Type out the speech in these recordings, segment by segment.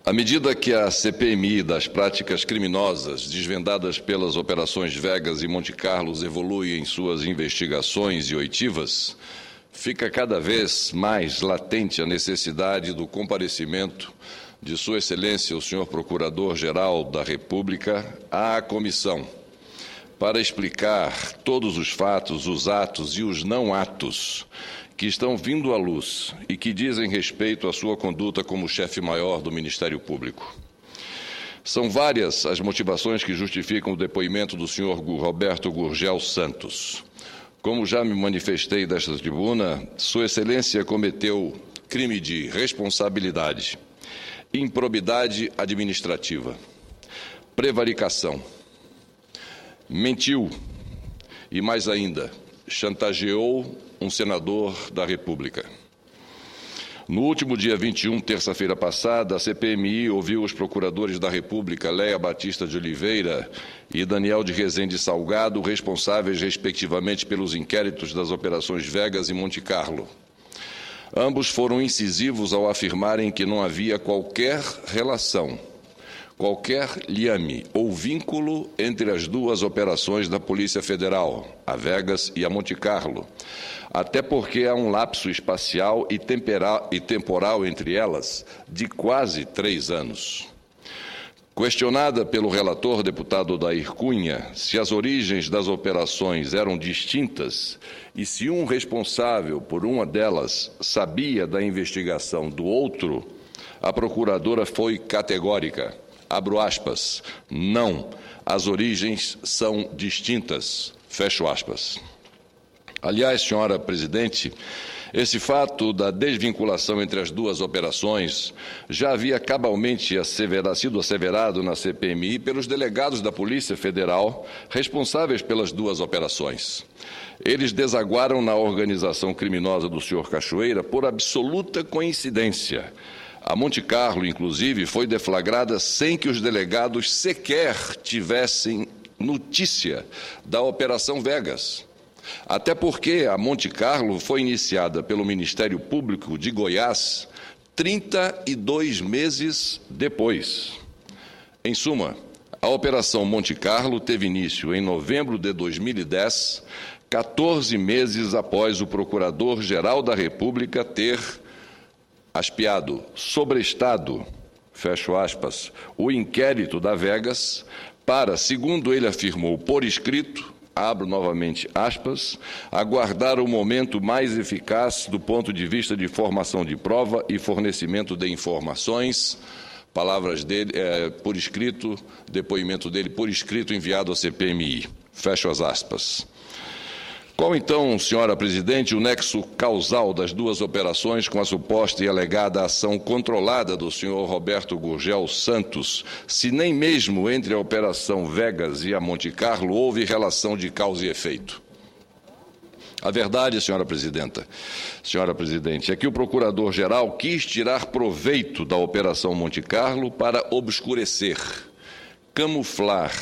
À medida que a CPMI das práticas criminosas desvendadas pelas operações Vegas e Monte Carlos evolui em suas investigações e oitivas, fica cada vez mais latente a necessidade do comparecimento de Sua Excelência, o senhor Procurador-Geral da República, à comissão, para explicar todos os fatos, os atos e os não atos que estão vindo à luz e que dizem respeito à sua conduta como chefe-maior do Ministério Público. São várias as motivações que justificam o depoimento do senhor Roberto Gurgel Santos. Como já me manifestei desta tribuna, Sua Excelência cometeu crime de responsabilidade, improbidade administrativa, prevaricação, mentiu e, mais ainda, chantageou um senador da República. No último dia 21, terça-feira passada, a CPMI ouviu os procuradores da República, Léia Batista de Oliveira e Daniel de Rezende Salgado, responsáveis, respectivamente, pelos inquéritos das operações Vegas e Monte Carlo. Ambos foram incisivos ao afirmarem que não havia qualquer relação, qualquer liame ou vínculo entre as duas operações da Polícia Federal, a Vegas e a Monte Carlo, até porque há um lapso espacial e temporal entre elas de quase 3 anos. Questionada pelo relator deputado Odair Cunha se as origens das operações eram distintas e se um responsável por uma delas sabia da investigação do outro, a procuradora foi categórica. Abro aspas, não, as origens são distintas, fecho aspas. Aliás, senhora presidente, esse fato da desvinculação entre as duas operações já havia cabalmente sido asseverado na CPMI pelos delegados da Polícia Federal responsáveis pelas duas operações. Eles desaguaram na organização criminosa do senhor Cachoeira por absoluta coincidência. A Monte Carlo, inclusive, foi deflagrada sem que os delegados sequer tivessem notícia da Operação Vegas. Até porque a Monte Carlo foi iniciada pelo Ministério Público de Goiás 32 meses depois. Em suma, a Operação Monte Carlo teve início em novembro de 2010, 14 meses após o Procurador-Geral da República ter aspiado, sobrestado, fecho aspas, o inquérito da Vegas para, segundo ele afirmou por escrito, abro novamente aspas, aguardar o momento mais eficaz do ponto de vista de formação de prova e fornecimento de informações, palavras dele, por escrito, depoimento dele por escrito enviado à CPMI, fecho as aspas. Qual, então, senhora presidente, o nexo causal das duas operações com a suposta e alegada ação controlada do senhor Roberto Gurgel Santos, se nem mesmo entre a Operação Vegas e a Monte Carlo houve relação de causa e efeito? A verdade, senhora presidente, é que o procurador-geral quis tirar proveito da Operação Monte Carlo para obscurecer, camuflar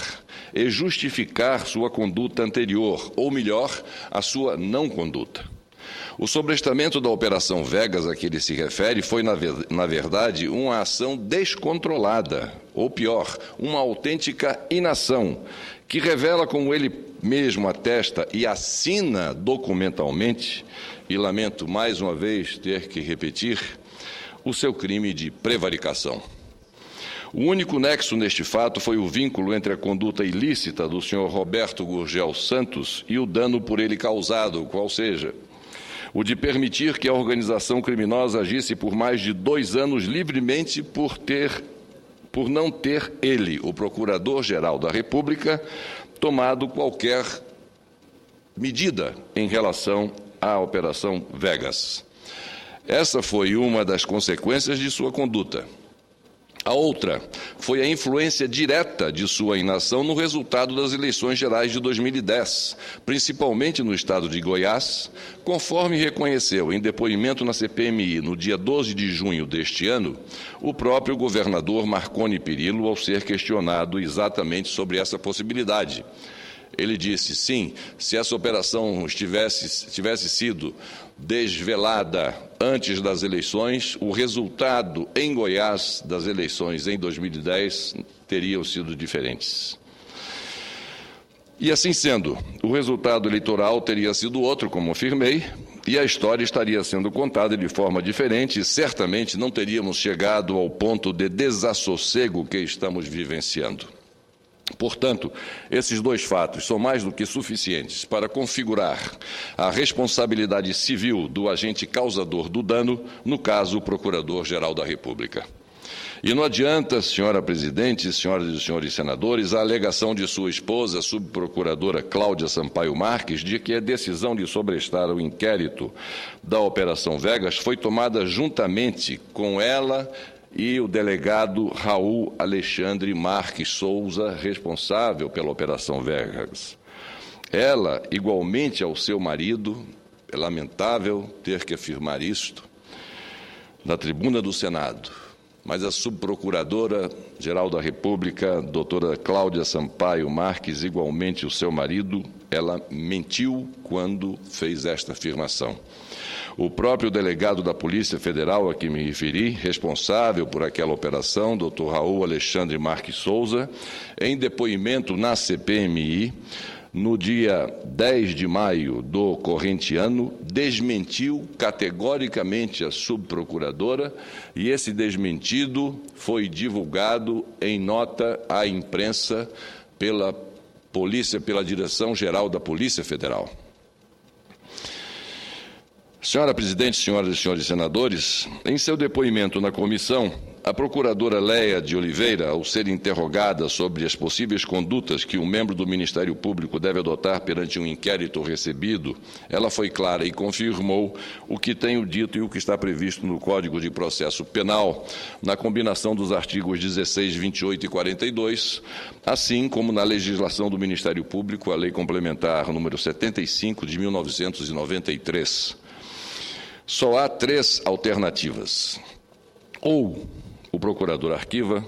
e justificar sua conduta anterior, ou melhor, a sua não conduta. O sobrestamento da Operação Vegas a que ele se refere foi, na verdade, uma ação descontrolada, ou pior, uma autêntica inação, que revela, como ele mesmo atesta e assina documentalmente, e lamento mais uma vez ter que repetir, o seu crime de prevaricação. O único nexo neste fato foi o vínculo entre a conduta ilícita do senhor Roberto Gurgel Santos e o dano por ele causado, qual seja, o de permitir que a organização criminosa agisse por mais de 2 anos livremente por não ter ele, o Procurador-Geral da República, tomado qualquer medida em relação à Operação Vegas. Essa foi uma das consequências de sua conduta. A outra foi a influência direta de sua inação no resultado das eleições gerais de 2010, principalmente no estado de Goiás, conforme reconheceu em depoimento na CPMI no dia 12 de junho deste ano, o próprio governador Marconi Perillo ao ser questionado exatamente sobre essa possibilidade. Ele disse, sim, se essa operação tivesse sido desvelada antes das eleições, o resultado em Goiás das eleições em 2010 teriam sido diferentes. E assim sendo, o resultado eleitoral teria sido outro, como afirmei, e a história estaria sendo contada de forma diferente e certamente não teríamos chegado ao ponto de desassossego que estamos vivenciando. Portanto, esses dois fatos são mais do que suficientes para configurar a responsabilidade civil do agente causador do dano, no caso, o Procurador-Geral da República. E não adianta, senhora presidente, senhoras e senhores senadores, a alegação de sua esposa, a subprocuradora Cláudia Sampaio Marques, de que a decisão de sobrestar o inquérito da Operação Vegas foi tomada juntamente com ela e o delegado Raul Alexandre Marques Souza, responsável pela Operação Vegas. Ela, igualmente ao seu marido, é lamentável ter que afirmar isto na tribuna do Senado, mas a subprocuradora-geral da República, doutora Cláudia Sampaio Marques, igualmente o seu marido, ela mentiu quando fez esta afirmação. O próprio delegado da Polícia Federal, a que me referi, responsável por aquela operação, doutor Raul Alexandre Marques Souza, em depoimento na CPMI, no dia 10 de maio do corrente ano, desmentiu categoricamente a subprocuradora e esse desmentido foi divulgado em nota à imprensa pela Direção-Geral da Polícia Federal. Senhora presidente, senhoras e senhores senadores, em seu depoimento na comissão, a procuradora Léia de Oliveira, ao ser interrogada sobre as possíveis condutas que um membro do Ministério Público deve adotar perante um inquérito recebido, ela foi clara e confirmou o que tenho dito e o que está previsto no Código de Processo Penal, na combinação dos artigos 16, 28 e 42, assim como na legislação do Ministério Público, a Lei Complementar número 75 de 1993. Só há três alternativas: ou o procurador arquiva,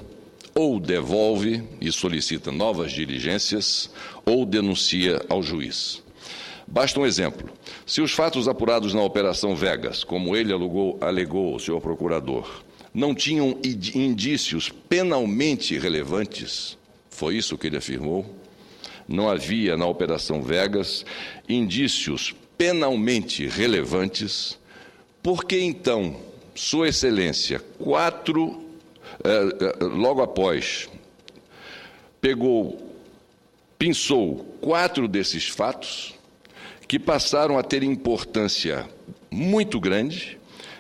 ou devolve e solicita novas diligências, ou denuncia ao juiz. Basta um exemplo. Se os fatos apurados na Operação Vegas, como ele alegou ao senhor procurador, não tinham indícios penalmente relevantes, foi isso que ele afirmou, não havia na Operação Vegas indícios penalmente relevantes, por que então Sua Excelência, logo após, pinçou 4 desses fatos que passaram a ter importância muito grande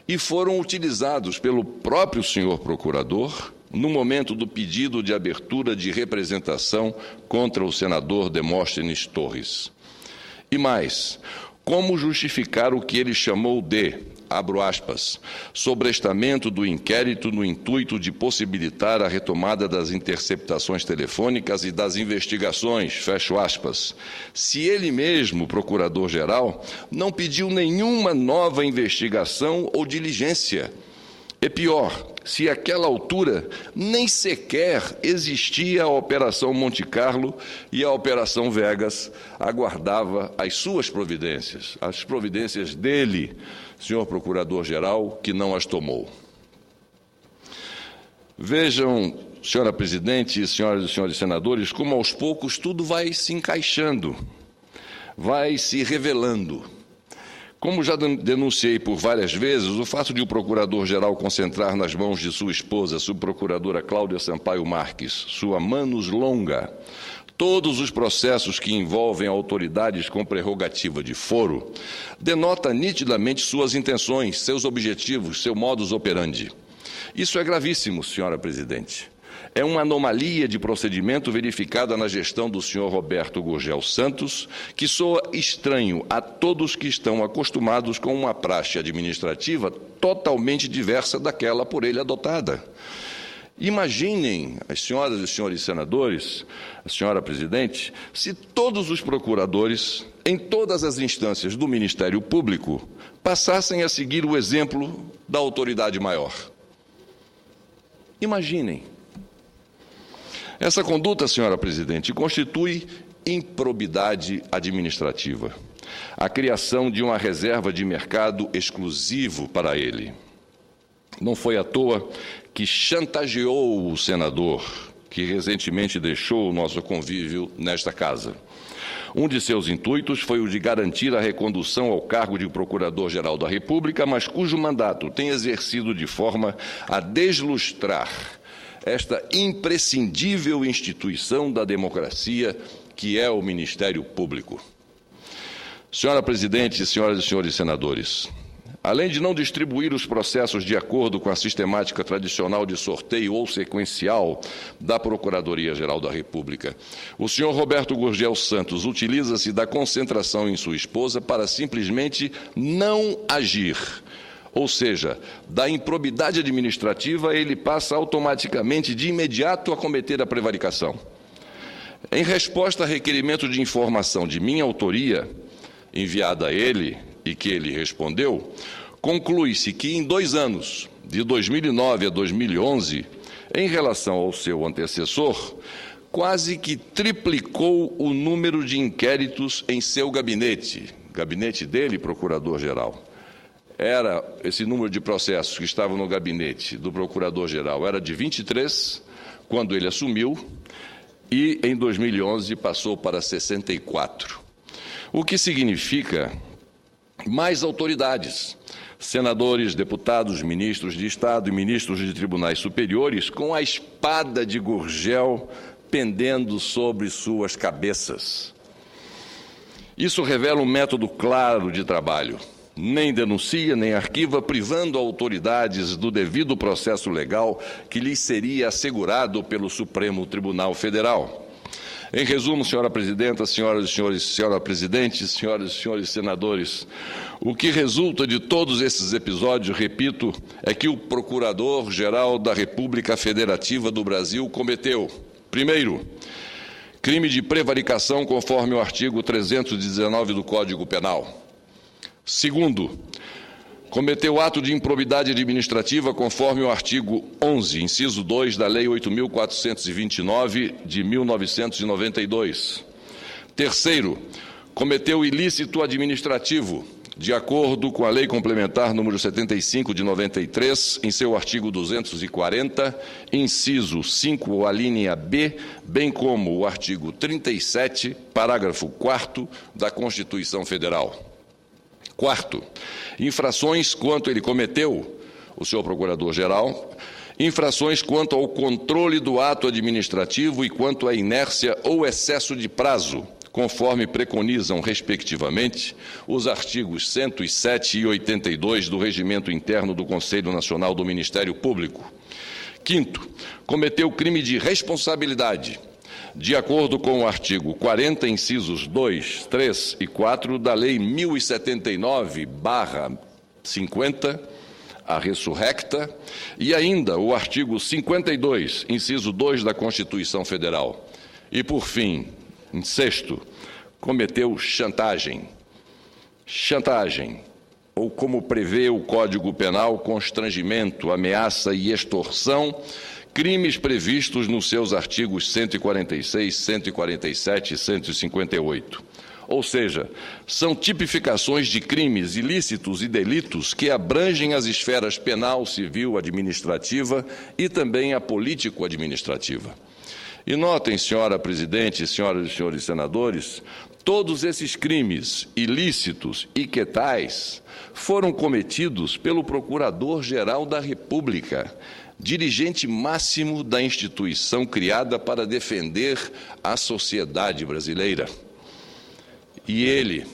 e foram utilizados pelo próprio senhor procurador no momento do pedido de abertura de representação contra o senador Demóstenes Torres. E mais, como justificar o que ele chamou de, abro aspas, sobrestamento do inquérito no intuito de possibilitar a retomada das interceptações telefônicas e das investigações, fecho aspas, se ele mesmo, procurador-geral, não pediu nenhuma nova investigação ou diligência. E pior, se àquela altura nem sequer existia a Operação Monte Carlo e a Operação Vegas aguardava as suas providências, as providências dele, senhor Procurador-Geral, que não as tomou. Vejam, senhora presidente, senhoras e senhores senadores, como aos poucos tudo vai se encaixando, vai se revelando. Como já denunciei por várias vezes, o fato de o Procurador-Geral concentrar nas mãos de sua esposa, subprocuradora Cláudia Sampaio Marques, sua manus longa, todos os processos que envolvem autoridades com prerrogativa de foro, denota nitidamente suas intenções, seus objetivos, seu modus operandi. Isso é gravíssimo, senhora presidente. É uma anomalia de procedimento verificada na gestão do senhor Roberto Gurgel Santos, que soa estranho a todos que estão acostumados com uma praxe administrativa totalmente diversa daquela por ele adotada. Imaginem, as senhoras e senhores senadores, a senhora presidente, se todos os procuradores, em todas as instâncias do Ministério Público, passassem a seguir o exemplo da autoridade maior. Imaginem. Essa conduta, senhora presidente, constitui improbidade administrativa. a criação de uma reserva de mercado exclusivo para ele. Não foi à toa que chantageou o senador, que recentemente deixou o nosso convívio nesta casa. Um de seus intuitos foi o de garantir a recondução ao cargo de Procurador-Geral da República, mas cujo mandato tem exercido de forma a deslustrar esta imprescindível instituição da democracia, que é o Ministério Público. Senhora Presidente, senhoras e senhores senadores, além de não distribuir os processos de acordo com a sistemática tradicional de sorteio ou sequencial da Procuradoria-Geral da República, o senhor Roberto Gurgel Santos utiliza-se da concentração em sua esposa para simplesmente não agir. Ou seja, da improbidade administrativa, ele passa automaticamente, de imediato, a cometer a prevaricação. Em resposta a requerimento de informação de minha autoria, enviada a ele, e que ele respondeu, conclui-se que em 2 anos, de 2009 a 2011, em relação ao seu antecessor, quase que triplicou o número de inquéritos em seu gabinete dele, Procurador-Geral. Esse número de processos que estavam no gabinete do Procurador-Geral era de 23, quando ele assumiu, e em 2011 passou para 64. O que significa mais autoridades, senadores, deputados, ministros de Estado e ministros de tribunais superiores, com a espada de Gurgel pendendo sobre suas cabeças. Isso revela um método claro de trabalho. Nem denuncia, nem arquiva, privando autoridades do devido processo legal que lhes seria assegurado pelo Supremo Tribunal Federal. Em resumo, senhora Presidenta, senhoras e senhores, senhora Presidente, senhoras e senhores senadores, o que resulta de todos esses episódios, repito, é que o Procurador-Geral da República Federativa do Brasil cometeu, primeiro, crime de prevaricação conforme o artigo 319 do Código Penal. Segundo, cometeu ato de improbidade administrativa conforme o artigo 11, inciso 2 da Lei 8.429 de 1992. Terceiro, cometeu ilícito administrativo, de acordo com a Lei Complementar número 75 de 93, em seu artigo 240, inciso 5, alínea B, bem como o artigo 37, parágrafo 4º da Constituição Federal. Quarto, infrações quanto ele cometeu, o senhor Procurador-Geral, infrações quanto ao controle do ato administrativo e quanto à inércia ou excesso de prazo, conforme preconizam, respectivamente, os artigos 107 e 82 do Regimento Interno do Conselho Nacional do Ministério Público. Quinto, cometeu crime de responsabilidade, de acordo com o artigo 40, incisos 2, 3 e 4 da Lei 1079/50, a ressurrecta, e ainda o artigo 52, inciso 2 da Constituição Federal. E, por fim, em sexto, cometeu chantagem. Chantagem, ou como prevê o Código Penal, constrangimento, ameaça e extorsão, crimes previstos nos seus artigos 146, 147 e 158. Ou seja, são tipificações de crimes ilícitos e delitos que abrangem as esferas penal, civil, administrativa e também a político-administrativa. E notem, senhora Presidente, senhoras e senhores senadores, todos esses crimes ilícitos e que tais foram cometidos pelo Procurador-Geral da República, dirigente máximo da instituição criada para defender a sociedade brasileira. E ele,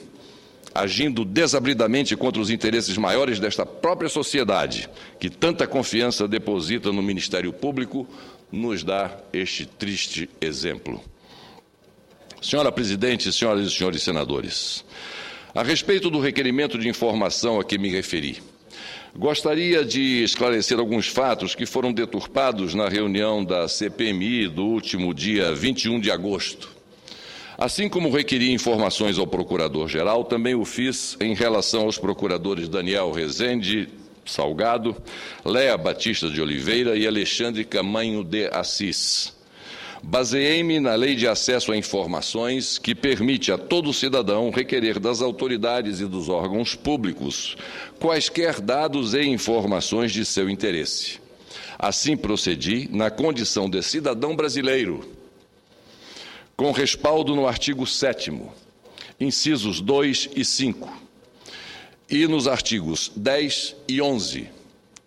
agindo desabridamente contra os interesses maiores desta própria sociedade, que tanta confiança deposita no Ministério Público, nos dá este triste exemplo. Senhora Presidente, senhoras e senhores senadores, a respeito do requerimento de informação a que me referi, gostaria de esclarecer alguns fatos que foram deturpados na reunião da CPMI do último dia 21 de agosto. Assim como requeri informações ao Procurador-Geral, também o fiz em relação aos procuradores Daniel Rezende Salgado, Léa Batista de Oliveira e Alexandre Camanho de Assis. Baseei-me na Lei de Acesso a Informações, que permite a todo cidadão requerer das autoridades e dos órgãos públicos quaisquer dados e informações de seu interesse. Assim procedi na condição de cidadão brasileiro, com respaldo no artigo 7º, incisos 2 e 5, e nos artigos 10 e 11,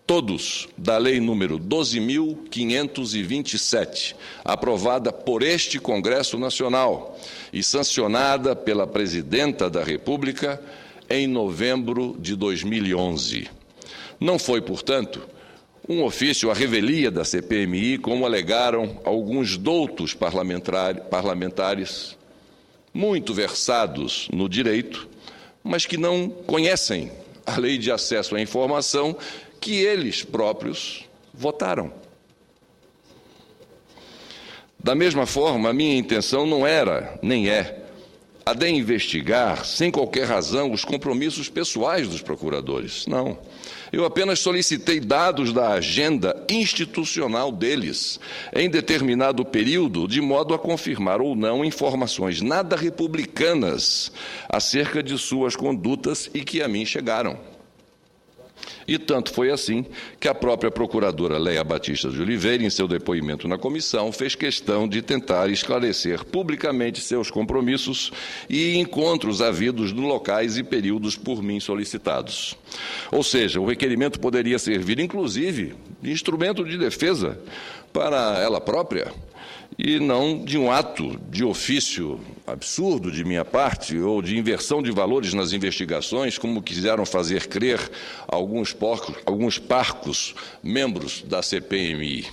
todos da Lei número 12.527, aprovada por este Congresso Nacional e sancionada pela Presidenta da República em novembro de 2011. Não foi, portanto, um ofício à revelia da CPMI, como alegaram alguns doutos parlamentares muito versados no direito, mas que não conhecem a Lei de Acesso à Informação que eles próprios votaram. Da mesma forma, a minha intenção não era, nem é, a de investigar, sem qualquer razão, os compromissos pessoais dos procuradores. Não. Eu apenas solicitei dados da agenda institucional deles, em determinado período, de modo a confirmar ou não informações nada republicanas acerca de suas condutas e que a mim chegaram. E tanto foi assim que a própria procuradora Leia Batista de Oliveira, em seu depoimento na comissão, fez questão de tentar esclarecer publicamente seus compromissos e encontros havidos nos locais e períodos por mim solicitados. Ou seja, o requerimento poderia servir, inclusive, de instrumento de defesa para ela própria, e não de um ato de ofício absurdo de minha parte ou de inversão de valores nas investigações, como quiseram fazer crer alguns parcos membros da CPMI.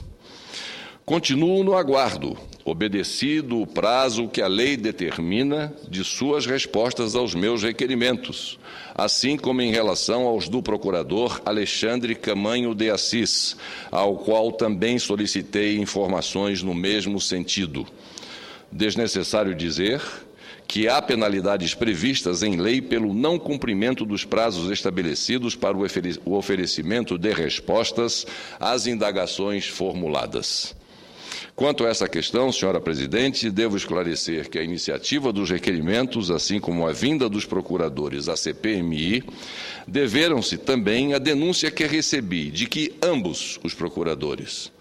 Continuo no aguardo, obedecido o prazo que a lei determina de suas respostas aos meus requerimentos, assim como em relação aos do procurador Alexandre Camanho de Assis, ao qual também solicitei informações no mesmo sentido. Desnecessário dizer que há penalidades previstas em lei pelo não cumprimento dos prazos estabelecidos para o oferecimento de respostas às indagações formuladas. Quanto a essa questão, senhora presidente, devo esclarecer que a iniciativa dos requerimentos, assim como a vinda dos procuradores à CPMI, deveram-se também à denúncia que recebi de que ambos os procuradores,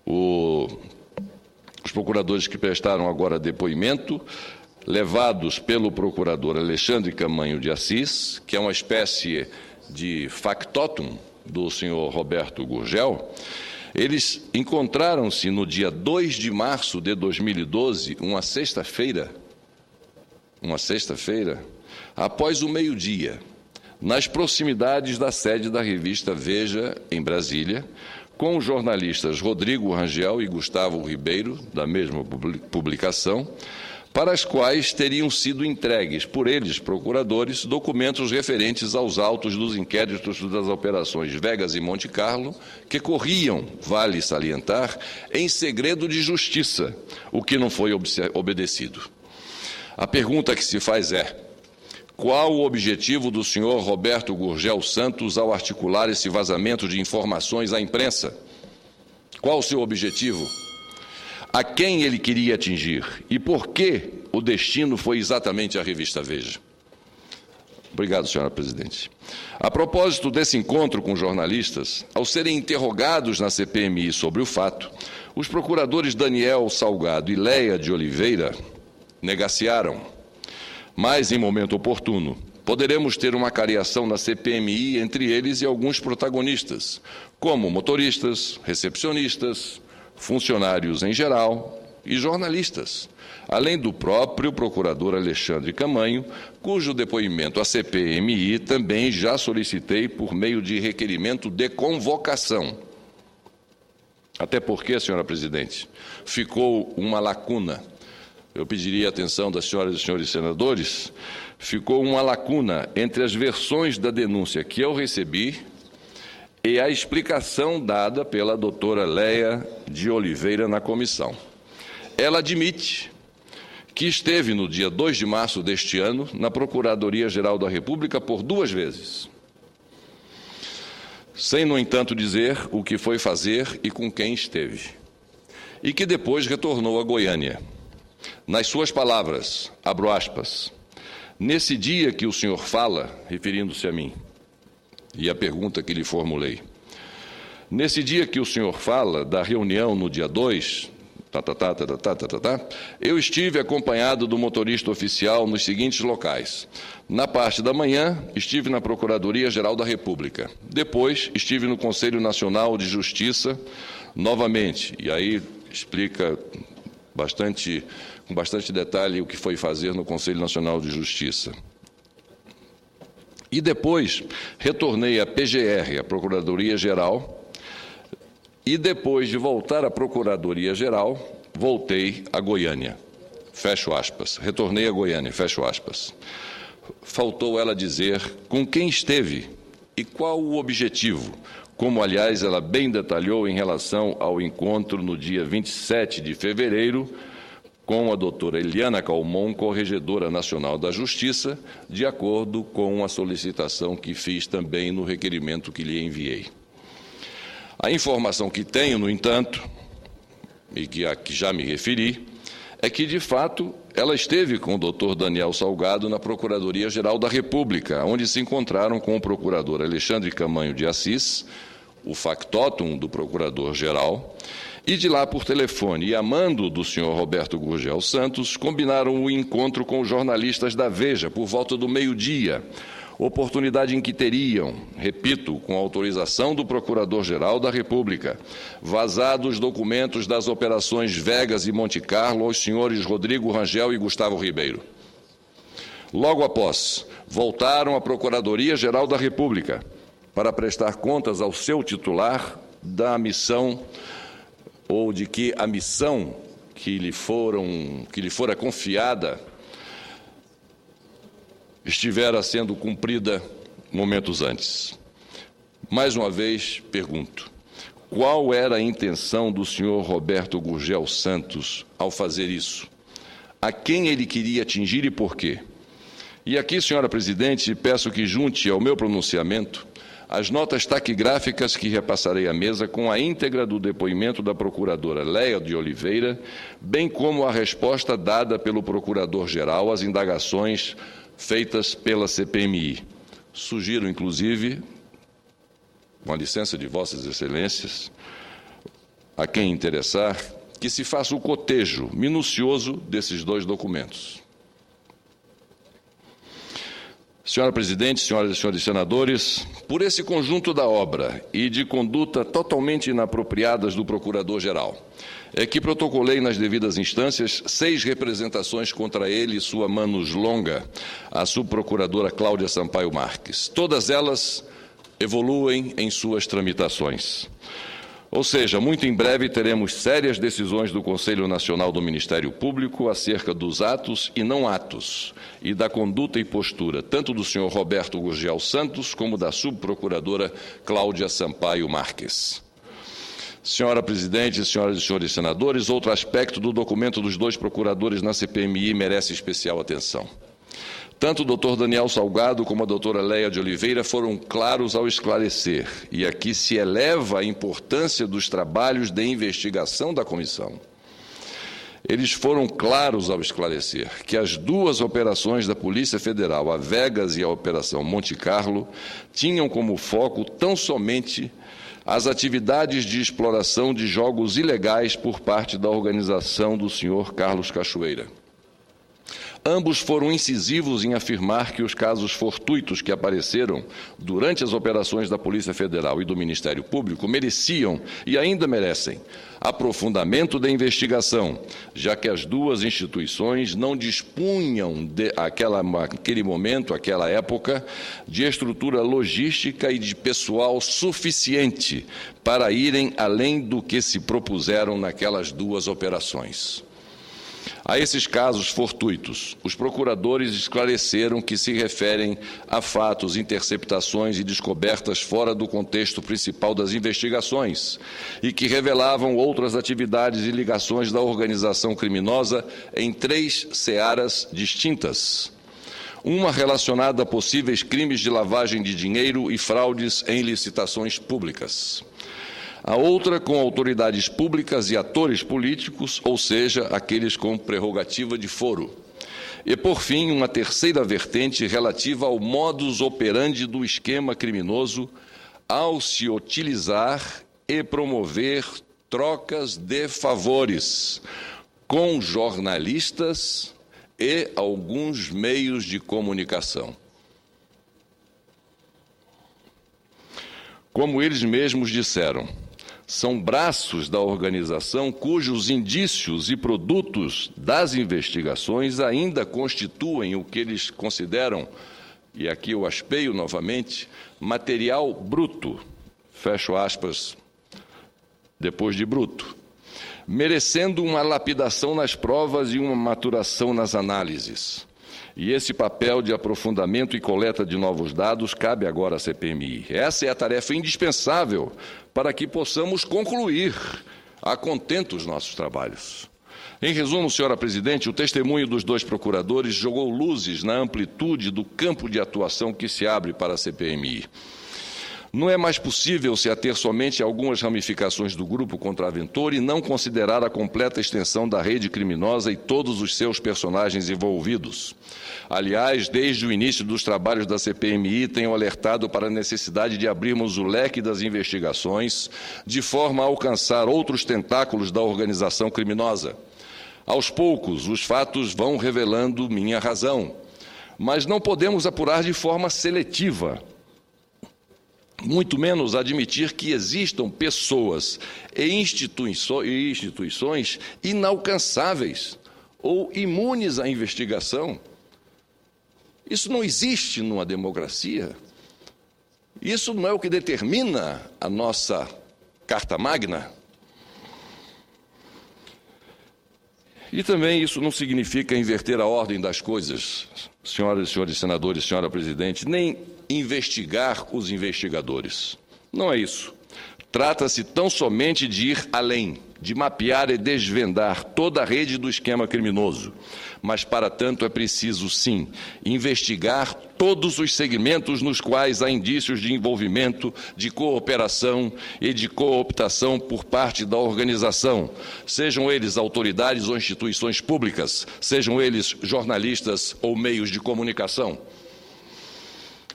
os procuradores que prestaram agora depoimento, levados pelo procurador Alexandre Camanho de Assis, que é uma espécie de factotum do senhor Roberto Gurgel, eles encontraram-se no dia 2 de março de 2012, uma sexta-feira, após o meio-dia, nas proximidades da sede da revista Veja, em Brasília, com os jornalistas Rodrigo Rangel e Gustavo Ribeiro, da mesma publicação, para as quais teriam sido entregues por eles, procuradores, documentos referentes aos autos dos inquéritos das operações Vegas e Monte Carlo, que corriam, vale salientar, em segredo de justiça, o que não foi obedecido. A pergunta que se faz é: qual o objetivo do senhor Roberto Gurgel Santos ao articular esse vazamento de informações à imprensa? Qual o seu objetivo? A quem ele queria atingir e por que o destino foi exatamente a revista Veja? Obrigado, senhora presidente. A propósito desse encontro com jornalistas, ao serem interrogados na CPMI sobre o fato, os procuradores Daniel Salgado e Leia de Oliveira negaciaram, mas em momento oportuno poderemos ter uma cariação na CPMI entre eles e alguns protagonistas, como motoristas, recepcionistas, funcionários em geral e jornalistas, além do próprio procurador Alexandre Camanho, cujo depoimento à CPMI também já solicitei por meio de requerimento de convocação. Até porque, senhora presidente, ficou uma lacuna. Eu pediria a atenção das senhoras e senhores senadores, ficou uma lacuna entre as versões da denúncia que eu recebi e a explicação dada pela doutora Leia de Oliveira na comissão. Ela admite que esteve no dia 2 de março deste ano na Procuradoria-Geral da República por 2 vezes, sem, no entanto, dizer o que foi fazer e com quem esteve. e que depois retornou a Goiânia. Nas suas palavras, abro aspas, nesse dia que o senhor fala, referindo-se a mim, e a pergunta que lhe formulei, nesse dia que o senhor fala da reunião no dia 2, eu estive acompanhado do motorista oficial nos seguintes locais. Na parte da manhã, estive na Procuradoria-Geral da República. Depois, estive no Conselho Nacional de Justiça, novamente, e aí explica com bastante detalhe o que foi fazer no Conselho Nacional de Justiça. E depois, retornei à PGR, a Procuradoria-Geral, e depois de voltar à Procuradoria-Geral, voltei a Goiânia. Fecho aspas. Retornei a Goiânia, fecho aspas. Faltou ela dizer com quem esteve e qual o objetivo, como, aliás, ela bem detalhou em relação ao encontro no dia 27 de fevereiro com a doutora Eliana Calmon, Corregedora Nacional da Justiça, de acordo com a solicitação que fiz também no requerimento que lhe enviei. A informação que tenho, no entanto, e que a que já me referi, é que, de fato, ela esteve com o doutor Daniel Salgado na Procuradoria-Geral da República, onde se encontraram com o procurador Alexandre Camanho de Assis, o factotum do procurador-geral, e de lá por telefone, e a mando do senhor Roberto Gurgel Santos, combinaram o encontro com os jornalistas da Veja por volta do meio-dia, oportunidade em que teriam, repito, com autorização do Procurador-Geral da República, vazado os documentos das operações Vegas e Monte Carlo aos senhores Rodrigo Rangel e Gustavo Ribeiro. Logo após, voltaram à Procuradoria-Geral da República para prestar contas ao seu titular da missão, ou de que a missão que lhe fora confiada estivera sendo cumprida momentos antes. Mais uma vez, pergunto, qual era a intenção do senhor Roberto Gurgel Santos ao fazer isso? A quem ele queria atingir e por quê? E aqui, senhora presidente, peço que junte ao meu pronunciamento as notas taquigráficas que repassarei à mesa com a íntegra do depoimento da procuradora Leia de Oliveira, bem como a resposta dada pelo procurador-geral às indagações feitas pela CPMI. Sugiro, inclusive, com a licença de Vossas Excelências, a quem interessar, que se faça o cotejo minucioso desses dois documentos. Senhora presidente, senhoras e senhores senadores, por esse conjunto da obra e de conduta totalmente inapropriadas do Procurador-Geral, é que protocolei nas devidas instâncias 6 representações contra ele e sua manus longa, a subprocuradora Cláudia Sampaio Marques. Todas elas evoluem em suas tramitações. Ou seja, muito em breve teremos sérias decisões do Conselho Nacional do Ministério Público acerca dos atos e não atos e da conduta e postura tanto do senhor Roberto Gurgel Santos como da subprocuradora Cláudia Sampaio Marques. Senhora presidente, senhoras e senhores senadores, outro aspecto do documento dos 2 procuradores na CPMI merece especial atenção. Tanto o doutor Daniel Salgado como a doutora Leia de Oliveira foram claros ao esclarecer, e aqui se eleva a importância dos trabalhos de investigação da comissão. Eles foram claros ao esclarecer que as 2 operações da Polícia Federal, a Vegas e a Operação Monte Carlo, tinham como foco tão somente as atividades de exploração de jogos ilegais por parte da organização do senhor Carlos Cachoeira. Ambos foram incisivos em afirmar que os casos fortuitos que apareceram durante as operações da Polícia Federal e do Ministério Público mereciam, e ainda merecem, aprofundamento da investigação, já que as 2 instituições não dispunham, naquele momento, aquela época, de estrutura logística e de pessoal suficiente para irem além do que se propuseram naquelas 2 operações. A esses casos fortuitos, os procuradores esclareceram que se referem a fatos, interceptações e descobertas fora do contexto principal das investigações e que revelavam outras atividades e ligações da organização criminosa em 3 searas distintas. Uma relacionada a possíveis crimes de lavagem de dinheiro e fraudes em licitações públicas. A outra com autoridades públicas e atores políticos, ou seja, aqueles com prerrogativa de foro. E, por fim, uma terceira vertente relativa ao modus operandi do esquema criminoso ao se utilizar e promover trocas de favores com jornalistas e alguns meios de comunicação. Como eles mesmos disseram, são braços da organização cujos indícios e produtos das investigações ainda constituem o que eles consideram, e aqui eu aspeio novamente, material bruto, fecho aspas, depois de bruto, merecendo uma lapidação nas provas e uma maturação nas análises. E esse papel de aprofundamento e coleta de novos dados cabe agora à CPMI. Essa é a tarefa indispensável para que possamos concluir a contento os nossos trabalhos. Em resumo, senhora presidente, o testemunho dos dois procuradores jogou luzes na amplitude do campo de atuação que se abre para a CPMI. Não é mais possível se ater somente a algumas ramificações do grupo contraventor e não considerar a completa extensão da rede criminosa e todos os seus personagens envolvidos. Aliás, desde o início dos trabalhos da CPMI, tenho alertado para a necessidade de abrirmos o leque das investigações de forma a alcançar outros tentáculos da organização criminosa. Aos poucos, os fatos vão revelando minha razão, mas não podemos apurar de forma seletiva, muito menos admitir que existam pessoas e instituições inalcançáveis ou imunes à investigação. Isso não existe numa democracia. Isso não é o que determina a nossa Carta Magna. E também isso não significa inverter a ordem das coisas, senhoras e senhores senadores, senhora presidente, nem investigar os investigadores. Não é isso. Trata-se tão somente de ir além, de mapear e desvendar toda a rede do esquema criminoso. Mas, para tanto, é preciso, sim, investigar todos os segmentos nos quais há indícios de envolvimento, de cooperação e de cooptação por parte da organização, sejam eles autoridades ou instituições públicas, sejam eles jornalistas ou meios de comunicação.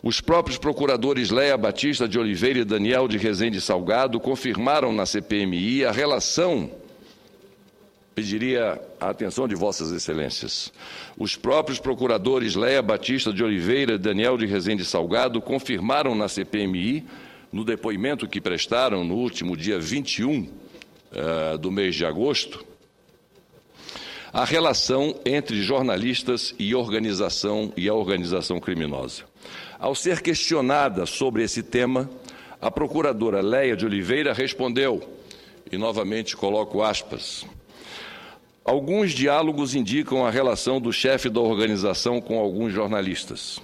Os próprios procuradores Léa Batista de Oliveira e Daniel de Rezende Salgado confirmaram na CPMI a relação, pediria a atenção de Vossas Excelências. Os próprios procuradores Léa Batista de Oliveira e Daniel de Rezende Salgado confirmaram na CPMI, no depoimento que prestaram no último dia 21 do mês de agosto, a relação entre jornalistas e a organização criminosa. Ao ser questionada sobre esse tema, a procuradora Léa de Oliveira respondeu, e novamente coloco aspas, alguns diálogos indicam a relação do chefe da organização com alguns jornalistas.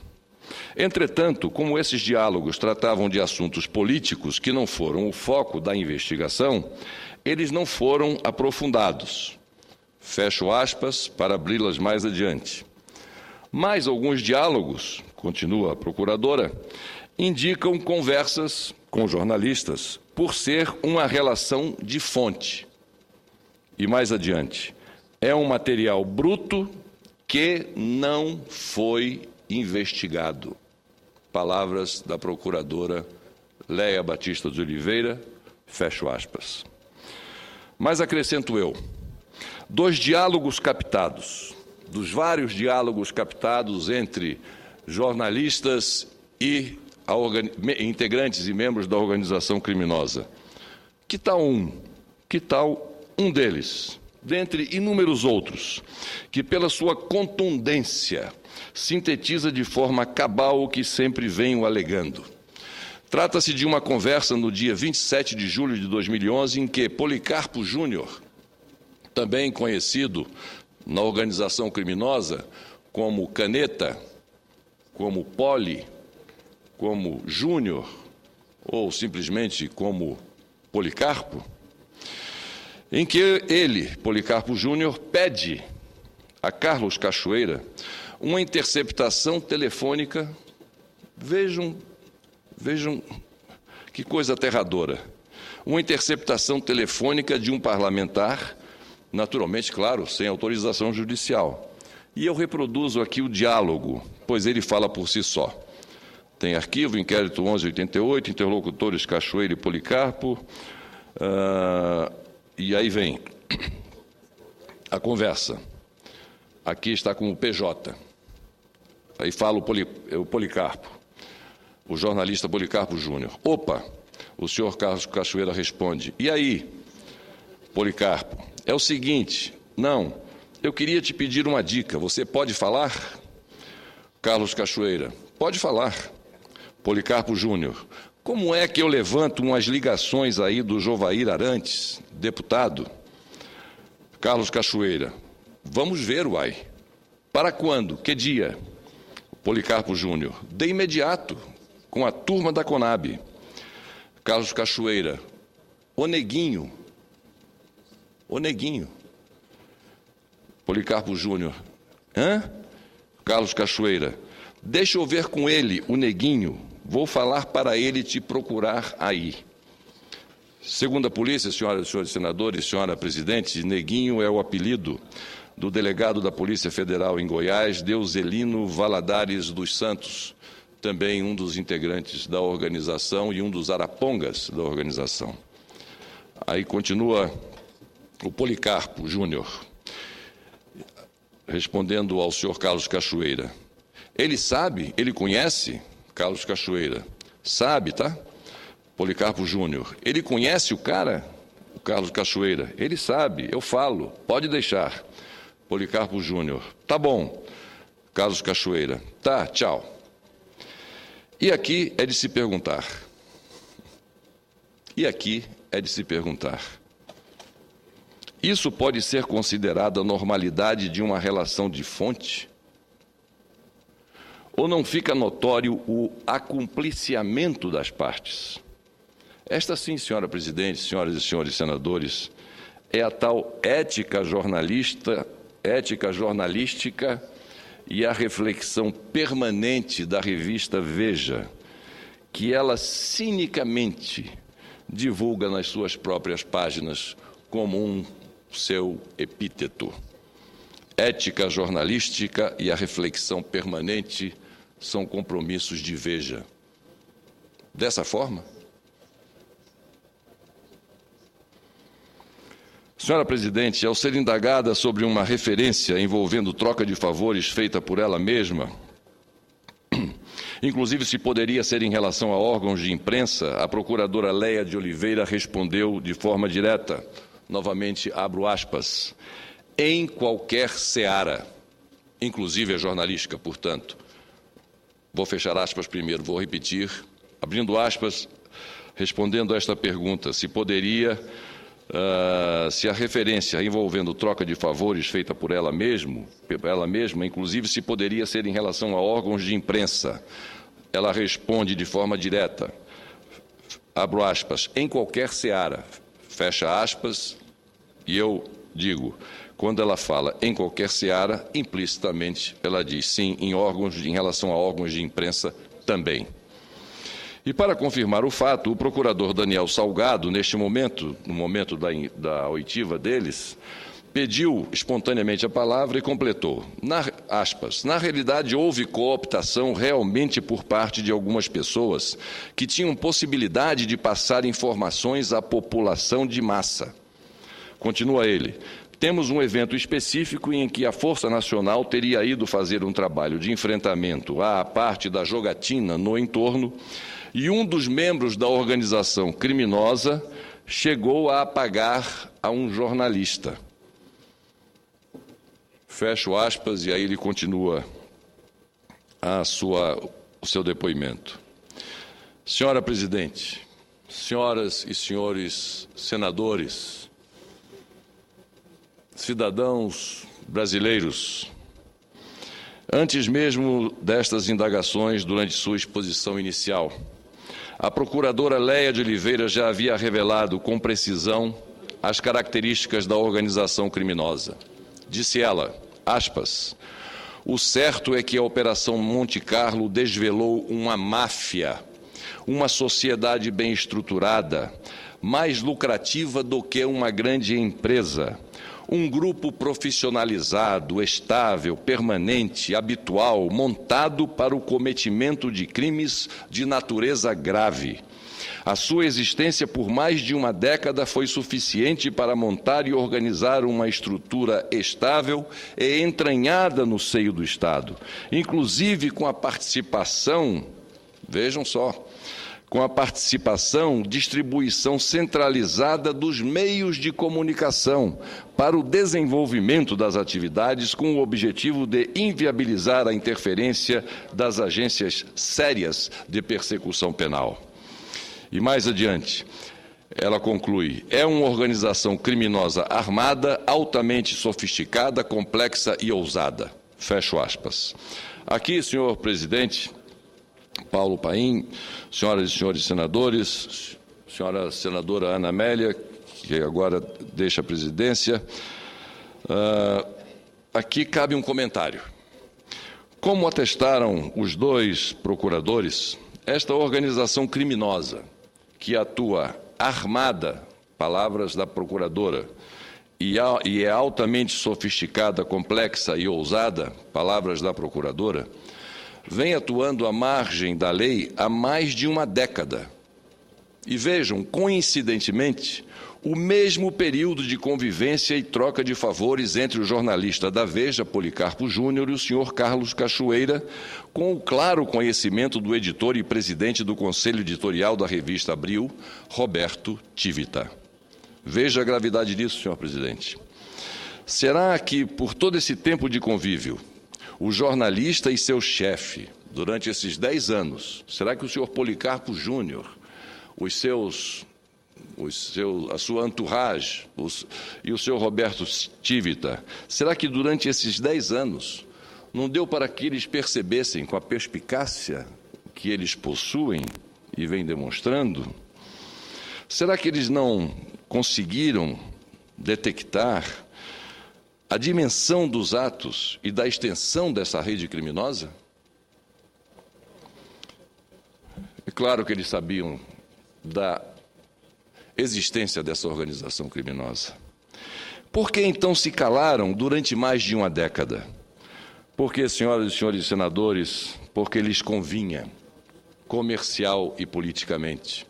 Entretanto, como esses diálogos tratavam de assuntos políticos que não foram o foco da investigação, eles não foram aprofundados. Fecho aspas para abri-las mais adiante. Mas alguns diálogos, continua a procuradora, indicam conversas com jornalistas por ser uma relação de fonte. E mais adiante, é um material bruto que não foi investigado. Palavras da procuradora Léa Batista de Oliveira, fecho aspas. Mas acrescento eu, dos diálogos captados, dos vários diálogos captados entre jornalistas e integrantes e membros da organização criminosa. Que tal um deles, dentre inúmeros outros, que pela sua contundência sintetiza de forma cabal o que sempre venho alegando. Trata-se de uma conversa no dia 27 de julho de 2011, em que Policarpo Júnior, também conhecido na organização criminosa como Caneta, como Poli, como Júnior, ou simplesmente como Policarpo, em que ele, Policarpo Júnior, pede a Carlos Cachoeira uma interceptação telefônica. Vejam que coisa aterradora. uma interceptação telefônica de um parlamentar, naturalmente, claro, sem autorização judicial. E eu reproduzo aqui o diálogo, pois ele fala por si só. Tem arquivo, inquérito 1188, interlocutores Cachoeira e Policarpo, e aí vem a conversa. Aqui está com o PJ. Aí fala o Policarpo, o jornalista Policarpo Júnior. Opa, o senhor Carlos Cachoeira responde. E aí, Policarpo, é o seguinte, não, eu queria te pedir uma dica, você pode falar? Carlos Cachoeira, pode falar. Policarpo Júnior, como é que eu levanto umas ligações aí do Jovair Arantes, deputado? Carlos Cachoeira, vamos ver, uai. Para quando? Que dia? Policarpo Júnior, de imediato, com a turma da Conab. Carlos Cachoeira, o Neguinho. Policarpo Júnior, hã? Carlos Cachoeira, deixa eu ver com ele, o Neguinho. Vou falar para ele te procurar aí. Segundo a polícia, senhoras e senhores senadores, senhora presidente, Neguinho é o apelido do delegado da Polícia Federal em Goiás, Deuselino Valadares dos Santos, também um dos integrantes da organização e um dos arapongas da organização. Aí continua o Policarpo Júnior, respondendo ao senhor Carlos Cachoeira. Ele sabe, ele conhece? Carlos Cachoeira, sabe, tá? Policarpo Júnior, ele conhece o cara? O Carlos Cachoeira, ele sabe, eu falo, pode deixar. Policarpo Júnior, tá bom. Carlos Cachoeira, tá, tchau. E aqui é de se perguntar. Isso pode ser considerado a normalidade de uma relação de fonte? Ou não fica notório o acumpliciamento das partes? Esta sim, senhora presidente, senhoras e senhores senadores, é a tal ética jornalística e a reflexão permanente da revista Veja, que ela cinicamente divulga nas suas próprias páginas como um seu epíteto. Ética jornalística e a reflexão permanente são compromissos de Veja. Dessa forma? Senhora presidente, ao ser indagada sobre uma referência envolvendo troca de favores feita por ela mesma, inclusive se poderia ser em relação a órgãos de imprensa, a procuradora Leia de Oliveira respondeu de forma direta, novamente abro aspas, em qualquer seara, inclusive a jornalística, portanto. Vou fechar aspas primeiro, vou repetir, abrindo aspas, respondendo a esta pergunta, se poderia, se a referência envolvendo troca de favores feita por ela mesma, inclusive se poderia ser em relação a órgãos de imprensa. Ela responde de forma direta, abro aspas, em qualquer seara, fecha aspas, e eu digo, quando ela fala em qualquer seara, implicitamente ela diz sim, em relação a órgãos de imprensa também. E para confirmar o fato, o procurador Daniel Salgado, neste momento, no momento da oitiva deles, pediu espontaneamente a palavra e completou, aspas, na realidade houve cooptação realmente por parte de algumas pessoas que tinham possibilidade de passar informações à população de massa. Continua ele, temos um evento específico em que a Força Nacional teria ido fazer um trabalho de enfrentamento à parte da jogatina no entorno e um dos membros da organização criminosa chegou a apagar a um jornalista. Fecho aspas e aí ele continua o seu depoimento. Senhora presidente, senhoras e senhores senadores, cidadãos brasileiros, antes mesmo destas indagações, durante sua exposição inicial, a procuradora Leia de Oliveira já havia revelado com precisão as características da organização criminosa. Disse ela, aspas, o certo é que a Operação Monte Carlo desvelou uma máfia, uma sociedade bem estruturada, mais lucrativa do que uma grande empresa. Um grupo profissionalizado, estável, permanente, habitual, montado para o cometimento de crimes de natureza grave. A sua existência por mais de uma década foi suficiente para montar e organizar uma estrutura estável e entranhada no seio do Estado, inclusive com a participação, vejam só, com a participação, distribuição centralizada dos meios de comunicação para o desenvolvimento das atividades com o objetivo de inviabilizar a interferência das agências sérias de persecução penal. E mais adiante, ela conclui, é uma organização criminosa armada, altamente sofisticada, complexa e ousada. Fecho aspas. Aqui, senhor presidente, Paulo Paim, senhoras e senhores senadores, senhora senadora Ana Amélia, que agora deixa a presidência, aqui cabe um comentário. Como atestaram os dois procuradores, esta organização criminosa, que atua armada, palavras da procuradora, e é altamente sofisticada, complexa e ousada, palavras da procuradora, vem atuando à margem da lei há mais de uma década. E vejam, coincidentemente, o mesmo período de convivência e troca de favores entre o jornalista da Veja, Policarpo Júnior, e o senhor Carlos Cachoeira, com o claro conhecimento do editor e presidente do Conselho Editorial da revista Abril, Roberto Tivita. Veja a gravidade disso, senhor presidente. Será que, por todo esse tempo de convívio, o jornalista e seu chefe, durante esses 10 anos, será que o senhor Policarpo Júnior, a sua entourage e o senhor Roberto Tivita, será que durante esses 10 anos não deu para que eles percebessem, com a perspicácia que eles possuem e vêm demonstrando, será que eles não conseguiram detectar a dimensão dos atos e da extensão dessa rede criminosa? É claro que eles sabiam da existência dessa organização criminosa. Por que então se calaram durante mais de uma década? Porque, senhoras e senhores senadores, porque lhes convinha, comercial e politicamente.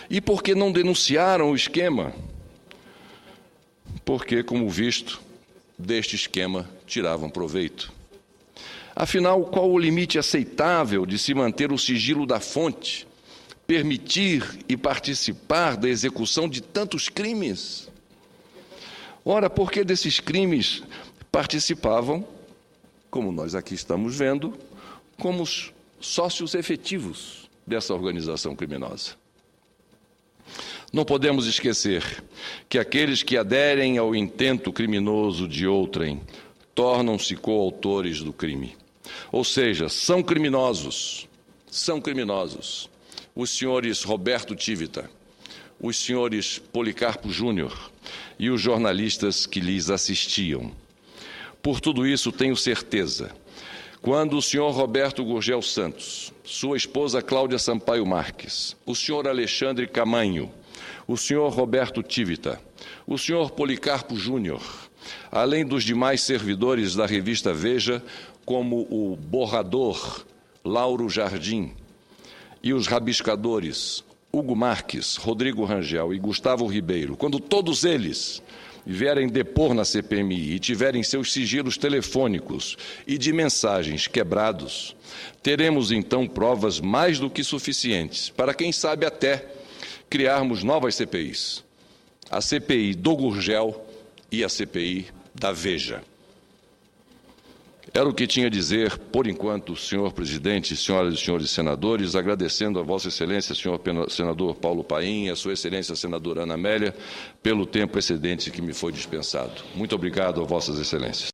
E porque não denunciaram o esquema? Porque, como visto, deste esquema tiravam proveito. Afinal, qual o limite aceitável de se manter o sigilo da fonte, permitir e participar da execução de tantos crimes? Ora, porque desses crimes participavam, como nós aqui estamos vendo, como sócios efetivos dessa organização criminosa. Não podemos esquecer que aqueles que aderem ao intento criminoso de outrem tornam-se coautores do crime. Ou seja, são criminosos, os senhores Roberto Tivita, os senhores Policarpo Júnior e os jornalistas que lhes assistiam. Por tudo isso, tenho certeza, quando o senhor Roberto Gurgel Santos, sua esposa Cláudia Sampaio Marques, o senhor Alexandre Camanho, o senhor Roberto Tivita, o senhor Policarpo Júnior, além dos demais servidores da revista Veja, como o borrador Lauro Jardim e os rabiscadores Hugo Marques, Rodrigo Rangel e Gustavo Ribeiro, quando todos eles vierem depor na CPMI e tiverem seus sigilos telefônicos e de mensagens quebrados, teremos então provas mais do que suficientes para, quem sabe, até criarmos novas CPIs. A CPI do Gurgel e a CPI da Veja. Era o que tinha a dizer, por enquanto, senhor presidente, senhoras e senhores senadores, agradecendo a Vossa Excelência, senhor senador Paulo Paim, e a Sua Excelência, senadora Ana Amélia, pelo tempo excedente que me foi dispensado. Muito obrigado a Vossas Excelências.